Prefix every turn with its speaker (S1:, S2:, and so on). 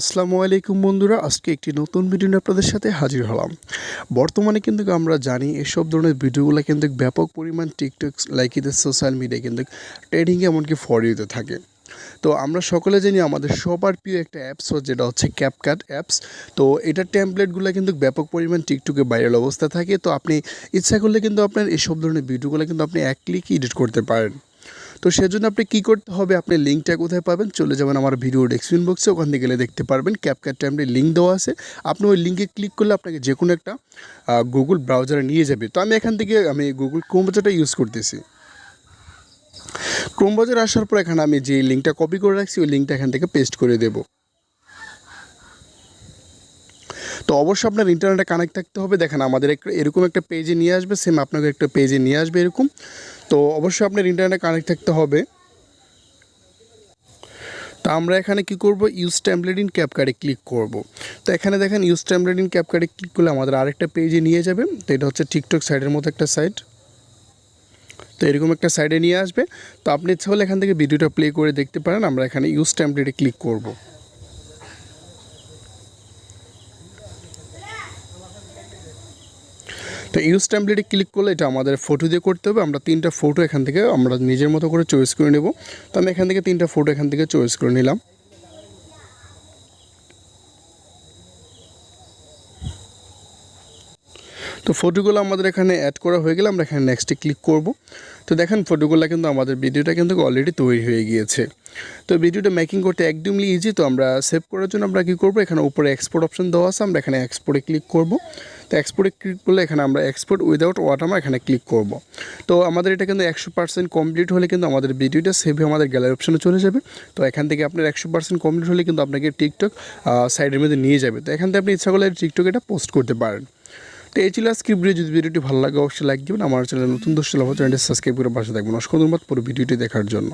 S1: আসসালামু আলাইকুম বন্ধুরা, আজকে একটি নতুন ভিডিও নিয়ে আপনাদের সাথে হাজির হলাম। বর্তমানে কিন্তু আমরা জানি এসব ধরনের ভিডিওগুলো কিন্তু ব্যাপক পরিমাণ টিকটক লাইক ইত্যাদি সোশ্যাল মিডিয়ায় কিন্তু ট্রেন্ডিংয়ে এমনকি ফর ইউতে থাকে। তো আমরা সকলে জানি আমাদের সবার প্রিয় একটা অ্যাপস যেটা হচ্ছে ক্যাপকাট অ্যাপস। তো এটার টেমপ্লেটগুলো কিন্তু ব্যাপক পরিমাণ টিকটকে ভাইরাল অবস্থা থাকে। তো আপনি ইচ্ছা করলে কিন্তু আপনার এসব ধরনের ভিডিওগুলো কিন্তু আপনি এক ক্লিকে এডিট করতে পারেন। তো সেজন্য আপনি কী করতে হবে, আপনি লিঙ্কটা কোথায় পাবেন, চলে যাবেন আমার ভিডিও ডেসক্রিপশন বক্সে, ওখান থেকে গেলে দেখতে পারবেন ক্যাপকাট টেমপ্লেট লিঙ্ক দেওয়া আছে। আপনি ওই লিঙ্কে ক্লিক করলে আপনাকে যে কোনো একটা গুগল ব্রাউজারে নিয়ে যাবে। তো আমি এখান থেকে গুগল ক্রোম ব্রাউজারটা ইউজ করতেছি। ক্রোম ব্রাউজারে আসার পর এখানে আমি যে লিঙ্কটা কপি করে রাখছি ওই লিঙ্কটা এখান থেকে পেস্ট করে দেব। তো অবশ্যই আপনার ইন্টারনেটে কানেক্ট থাকতে হবে। দেখেন আমাদের এরকম একটা পেজে নিয়ে আসবে, সেম আপনাকে একটা পেজে নিয়ে আসবে এরকম। তো অবশ্যই আপনার ইন্টারনেটে কানেক্ট থাকতে হবে। তো আমরা এখানে কি করব, ইউজ টেমপ্লেট ইন ক্যাপকাটে ক্লিক করব। তো এখানে দেখেন ইউজ টেমপ্লেট ইন ক্যাপকাটে ক্লিক করলে আমাদের আরেকটা পেজে নিয়ে যাবে। তো এটা হচ্ছে টিকটক সাইটের মতো একটা সাইট। তো এরকম একটা সাইডে নিয়ে আসবে। তো আপনি ইচ্ছা হলে এখান থেকে ভিডিওটা প্লে করে দেখতে পারেন। আমরা এখানে ইউজ টেমপ্লেটে ক্লিক করব। তো ইউজ টেমপ্লেটে ক্লিক করলে এটা আমাদের ফটো দিয়ে করতে হবে। আমরা 3টা ফটো এখান থেকে আমরা নিজের মতো করে চয়েস করে নেব। তো আমি এখান থেকে 3টা ফটো এখান থেকে চয়েস করে নিলাম। তো ফটোগুলো আমাদের এখানে অ্যাড করা হয়ে গেলে আমরা এখানে নেক্সটে ক্লিক করব। তো দেখেন ফটোগুলো কিন্তু আমাদের ভিডিওটা কিন্তু অলরেডি তৈরি হয়ে গিয়েছে। তো ভিডিওটা মেকিং করতে একদমই ইজি। তো আমরা সেভ করার জন্য আমরা কী করবো, এখানে উপরে এক্সপোর্ট অপশন দেওয়া আছে, আমরা এখানে এক্সপোর্টে ক্লিক করব। তো এক্সপোর্টে ক্লিক করলে এখানে আমরা এক্সপোর্ট উইদাউট ওয়াটারমার্ক এখানে ক্লিক করব। তো আমাদের এটা কিন্তু 100% কমপ্লিট হলে কিন্তু আমাদের ভিডিওটা সেভ হয়ে আমাদের গ্যালারি অপশনে চলে যাবে। তো এখান থেকে আপনার 100% কমপ্লিট হলে কিন্তু আপনাকে টিকটক সাইডের মধ্যে নিয়ে যাবে। তো এখান থেকে আপনি ইচ্ছা করলে টিকটক এটা পোস্ট করতে পারেন। তো এই ছিল আজকের ভিডিও। যদি ভিডিওটি ভালো লাগে অবশ্যই লাইক দেবেন। আমার চ্যানেল নতুন দর্শক চ্যানেলটি সাবস্ক্রাইব করে পাশে থাকবেন। অসংখ্য ধন্যবাদ পুরো ভিডিওটি দেখার জন্য।